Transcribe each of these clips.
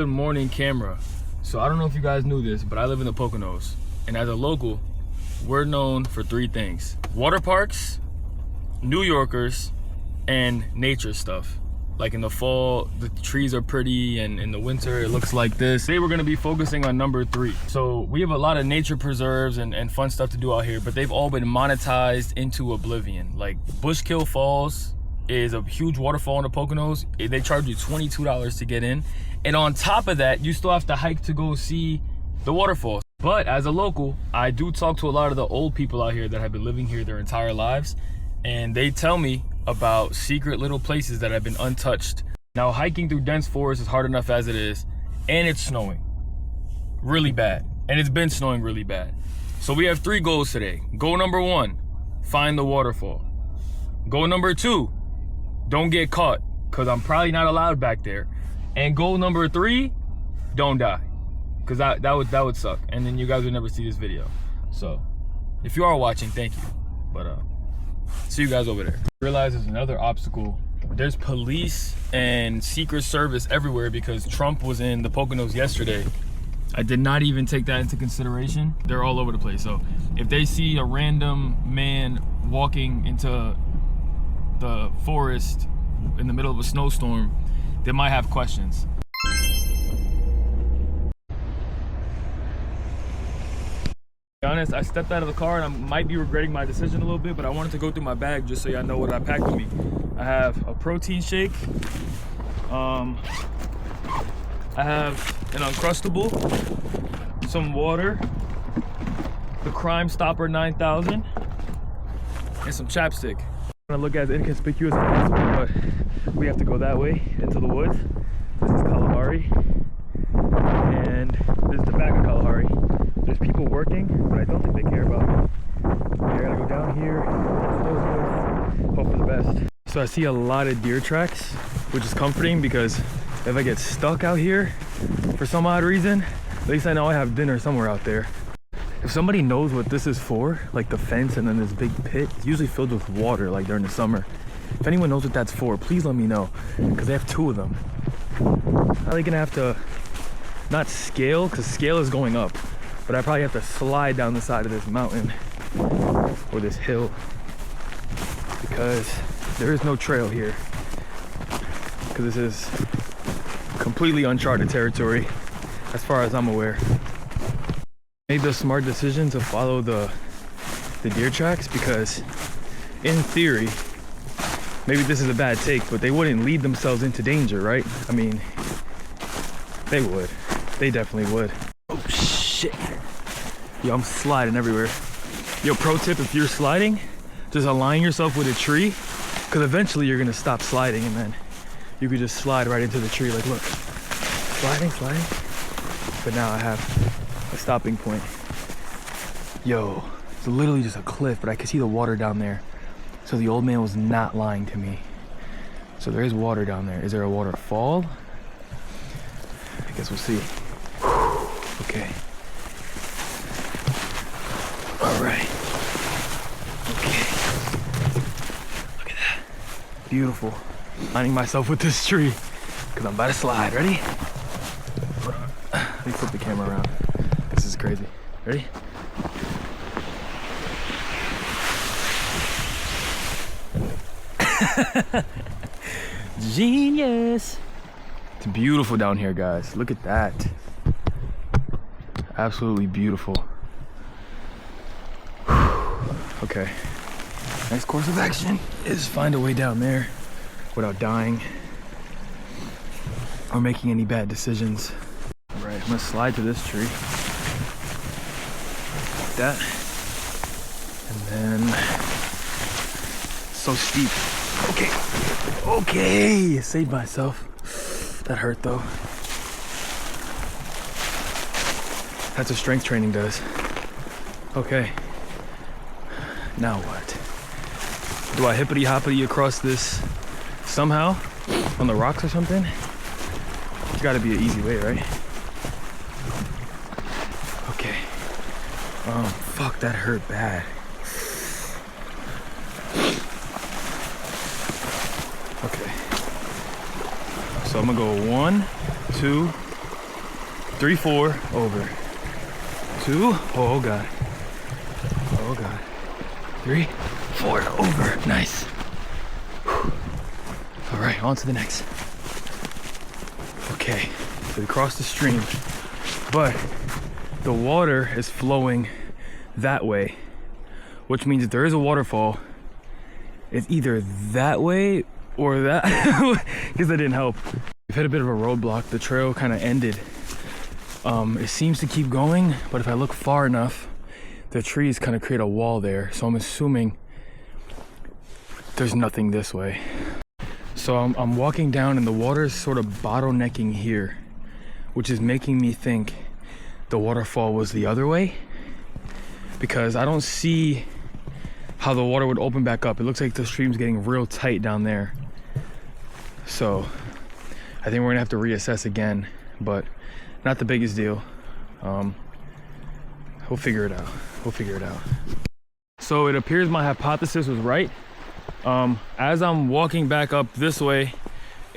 Good morning camera. So I don't know if you guys knew this, but I live in the Poconos, and as a local, we're known for three things: water parks, New Yorkers, and nature stuff. Like in the fall, the trees are pretty, and in the winter, it looks like this. Today, we're gonna be focusing on number 3. So we have a lot of nature preserves and fun stuff to do out here, but they've all been monetized into oblivion. Like Bushkill Falls is a huge waterfall in the Poconos. They charge you $22 to get in. And on top of that, you still have to hike to go see the waterfall. But as a local, I do talk to a lot of the old people out here that have been living here their entire lives, and they tell me about secret little places that have been untouched. Now, hiking through dense forest is hard enough as it is, and it's snowing really bad, and it's been snowing really bad. So we have 3 goals today. Goal number 1, find the waterfall. Goal number 2, don't get caught, because I'm probably not allowed back there. And goal number 3, don't die, because that would suck, and then you guys would never see this video. So if you are watching, thank you, but see you guys over there. Realize there's another obstacle. There's police and Secret Service everywhere because Trump was in the Poconos yesterday. I did not even take that into consideration. They're all over the place. So if they see a random man walking into the forest in the middle of a snowstorm, they might have questions. To be honest, I stepped out of the car and I might be regretting my decision a little bit, but I wanted to go through my bag just so y'all know what I packed with me. I have a protein shake. I have an Uncrustable, some water, the Crime Stopper 9000, and some chapstick. I'm gonna look as inconspicuous as possible, but we have to go that way into the woods. This is Kalahari, and this is the back of Kalahari. There's people working, but I don't think they care about me. I gotta go down here, hope for the best. So I see a lot of deer tracks, which is comforting because if I get stuck out here for some odd reason, at least I know I have dinner somewhere out there. If somebody knows what this is for, like the fence and then this big pit, it's usually filled with water like during the summer. If anyone knows what that's for, please let me know, because they have 2 of them. Are they gonna have to, not scale, because scale is going up, but I probably have to slide down the side of this mountain or this hill because there is no trail here, because this is completely uncharted territory as far as I'm aware. Made the smart decision to follow the deer tracks because in theory, maybe this is a bad take, but they wouldn't lead themselves into danger, right? I mean, they would. They definitely would. Oh shit. Yo, I'm sliding everywhere. Yo, pro tip, if you're sliding, just align yourself with a tree, because eventually you're gonna stop sliding and then you could just slide right into the tree. Like, look, sliding. But now I have a stopping point. Yo, it's literally just a cliff, but I could see the water down there. So the old man was not lying to me. So there is water down there. Is there a waterfall? I guess we'll see. Okay. All right. Okay. Look at that. Beautiful. Lining myself with this tree because I'm about to slide. Ready? Let me flip the camera around. This is crazy. Ready? Genius. It's beautiful down here, guys. Look at that. Absolutely beautiful. Okay. Next course of action is find a way down there without dying or making any bad decisions. All right, I'm gonna slide to this tree. Like that. And then, so steep. Okay, saved myself. That hurt though. That's what strength training does. Okay, now what? Do I hippity hoppity across this somehow on the rocks or something? There's gotta be an easy way, right? Okay. Fuck, that hurt bad. Okay. So I'm gonna go 1, 2, 3, 4, over. 2, oh God. Oh God. 3, 4, over. Nice. Whew. All right, on to the next. Okay, so we crossed the stream, but the water is flowing that way, which means if there is a waterfall, it's either that way or that, because that didn't help. We've hit a bit of a roadblock. The trail kind of ended. It seems to keep going, but if I look far enough, the trees kind of create a wall there. So I'm assuming there's nothing this way. So I'm walking down and the water is sort of bottlenecking here, which is making me think the waterfall was the other way, because I don't see how the water would open back up. It looks like the stream's getting real tight down there. So I think we're gonna have to reassess again, but not the biggest deal. We'll figure it out. We'll figure it out. So it appears my hypothesis was right. As I'm walking back up this way,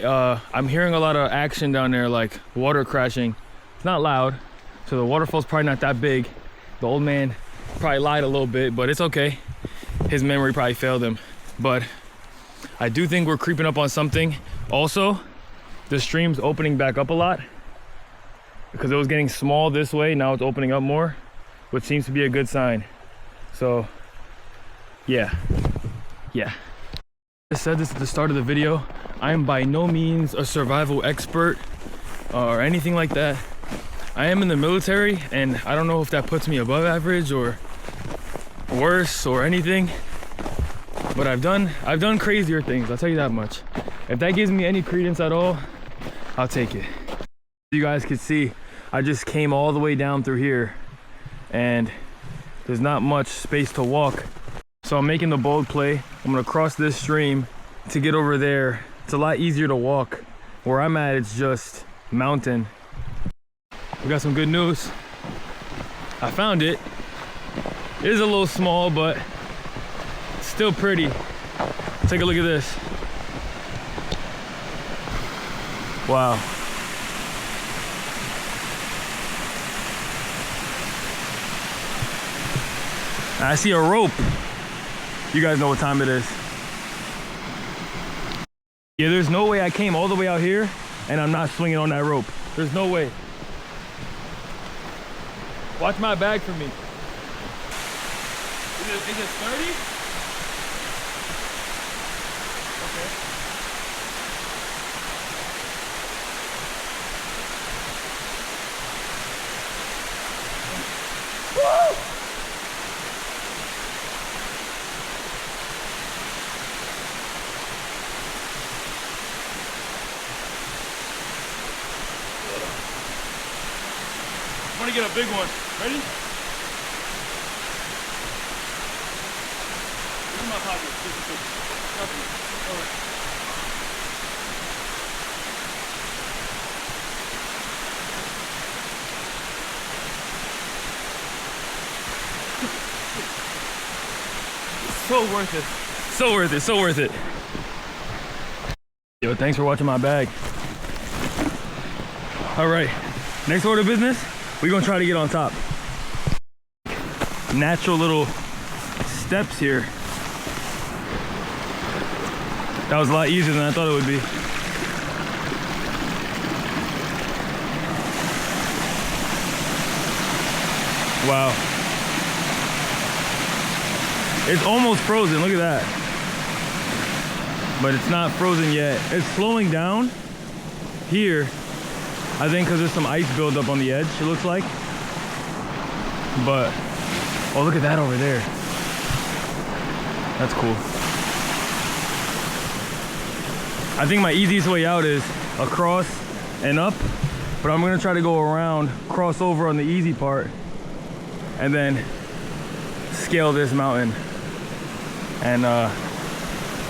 I'm hearing a lot of action down there, like water crashing. It's not loud, so the waterfall's probably not that big. The old man probably lied a little bit, but it's okay. His memory probably failed him. But I do think we're creeping up on something. Also, the stream's opening back up a lot because it was getting small this way. Now it's opening up more, which seems to be a good sign. So yeah. I said this at the start of the video. I am by no means a survival expert or anything like that. I am in the military, and I don't know if that puts me above average or worse or anything, but I've done crazier things, I'll tell you that much. If that gives me any credence at all, I'll take it. You guys can see I just came all the way down through here and there's not much space to walk. So I'm making the bold play. I'm gonna cross this stream to get over there. It's a lot easier to walk. Where I'm at, it's just mountain. We got some good news. I found it. It is a little small, but still pretty. Take a look at this. Wow. I see a rope. You guys know what time it is. Yeah, there's no way I came all the way out here and I'm not swinging on that rope. There's no way. Watch my bag for me. Is it 30? Okay. Woo! I'm gonna get a big one. Ready? This is my pocket. All right. So worth it. So worth it. So worth it. Yo, thanks for watching my bag. All right. Next order of business. We're gonna try to get on top. Natural little steps here. That was a lot easier than I thought it would be. Wow. It's almost frozen, look at that. But it's not frozen yet. It's slowing down here. I think because there's some ice buildup on the edge, it looks like. But, oh, look at that over there. That's cool. I think my easiest way out is across and up, but I'm gonna try to go around, cross over on the easy part, and then scale this mountain. And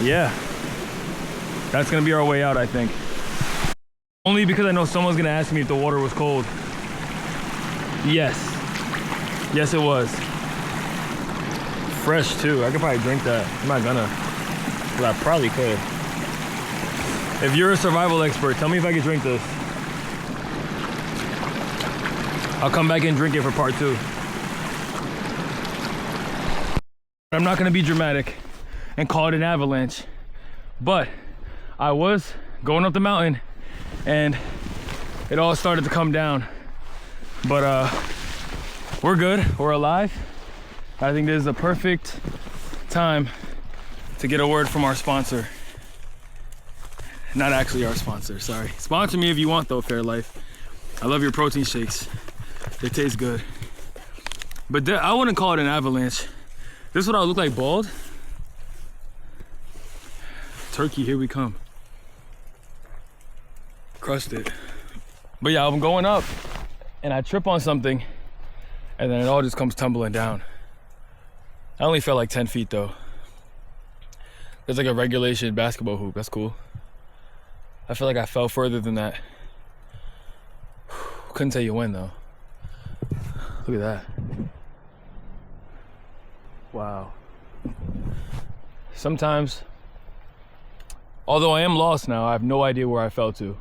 yeah, that's gonna be our way out, I think. Only because I know someone's gonna ask me if the water was cold. Yes. Yes, it was. Fresh too. I could probably drink that. I'm not gonna, but I probably could. If you're a survival expert, tell me if I could drink this. I'll come back and drink it for part 2. I'm not gonna be dramatic and call it an avalanche, but I was going up the mountain and it all started to come down. But we're good, we're alive. I think this is the perfect time to get a word from our sponsor. Not actually our sponsor, sorry. Sponsor me if you want though, Fairlife. I love your protein shakes. They taste good. But I wouldn't call it an avalanche. This is what I look like bald. Turkey, here we come. Crushed it. But yeah, I'm going up and I trip on something and then it all just comes tumbling down. I only fell like 10 feet though. There's like a regulation basketball hoop, that's cool. I feel like I fell further than that. Couldn't tell you when though. Look at that. Wow. Sometimes, although I am lost now, I have no idea where I fell to.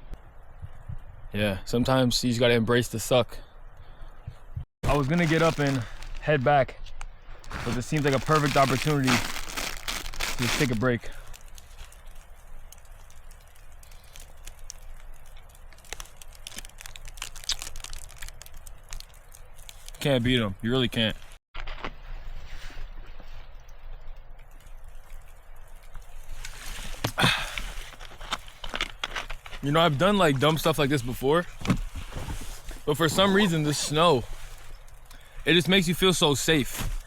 Yeah, sometimes you just gotta embrace the suck. I was gonna get up and head back, but this seems like a perfect opportunity to just take a break. Can't beat them, you really can't. You know, I've done like dumb stuff like this before, but for some reason the snow, it just makes you feel so safe.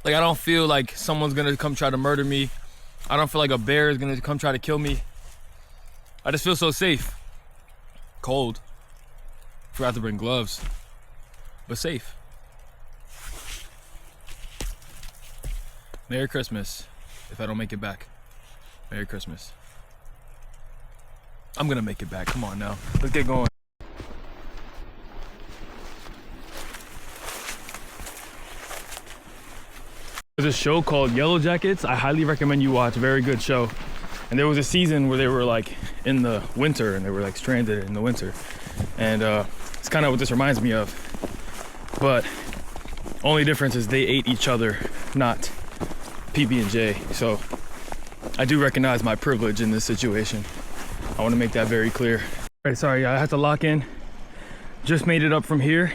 Like I don't feel like someone's gonna come try to murder me. I don't feel like a bear is gonna come try to kill me. I just feel so safe. Cold. Forgot to bring gloves, but safe. Merry Christmas, if I don't make it back. Merry Christmas. I'm gonna make it back, come on now. Let's get going. There's a show called Yellow Jackets. I highly recommend you watch, very good show. And there was a season where they were like in the winter and they were like stranded in the winter. And it's kind of what this reminds me of. But only difference is they ate each other, not PB&J. So I do recognize my privilege in this situation. I want to make that very clear. All right, sorry, I have to lock in. Just made it up from here.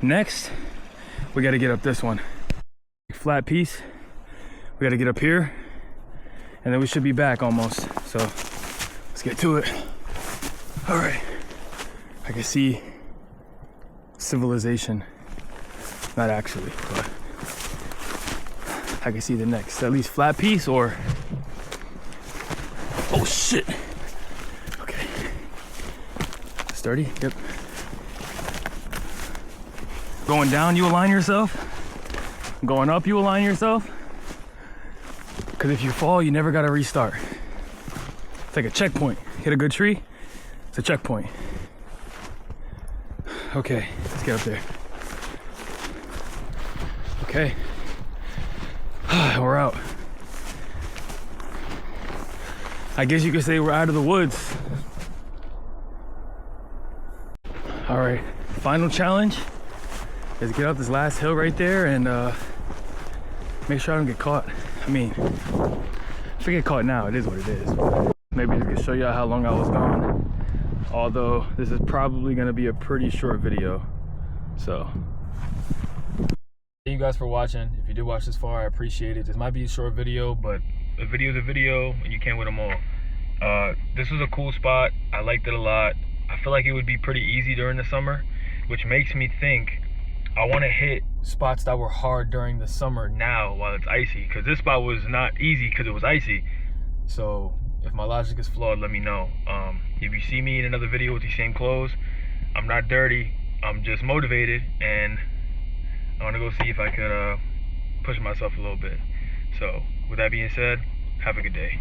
Next, we got to get up this one. Flat piece. We got to get up here, and then we should be back almost. So let's get to it. All right. I can see civilization. Not actually, but I can see the next, at least flat piece or, oh shit. Okay. Sturdy, yep. Going down, you align yourself. Going up, you align yourself. Because if you fall, you never gotta restart. It's like a checkpoint. Hit a good tree, it's a checkpoint. Okay, let's get up there. Okay. We're out. I guess you could say we're out of the woods. All right, final challenge is get up this last hill right there and make sure I don't get caught. I mean, if I get caught now, it is what it is. Maybe I can show you how long I was gone. Although this is probably gonna be a pretty short video. So, thank you guys for watching. If you did watch this far, I appreciate it. This might be a short video, but a video is a video and you can't win them all. This was a cool spot. I liked it a lot. I feel like it would be pretty easy during the summer, which makes me think I want to hit spots that were hard during the summer now while it's icy, because this spot was not easy because it was icy. So if my logic is flawed, let me know. If you see me in another video with these same clothes, I'm not dirty, I'm just motivated, and I want to go see if I could push myself a little bit. So with that being said, have a good day.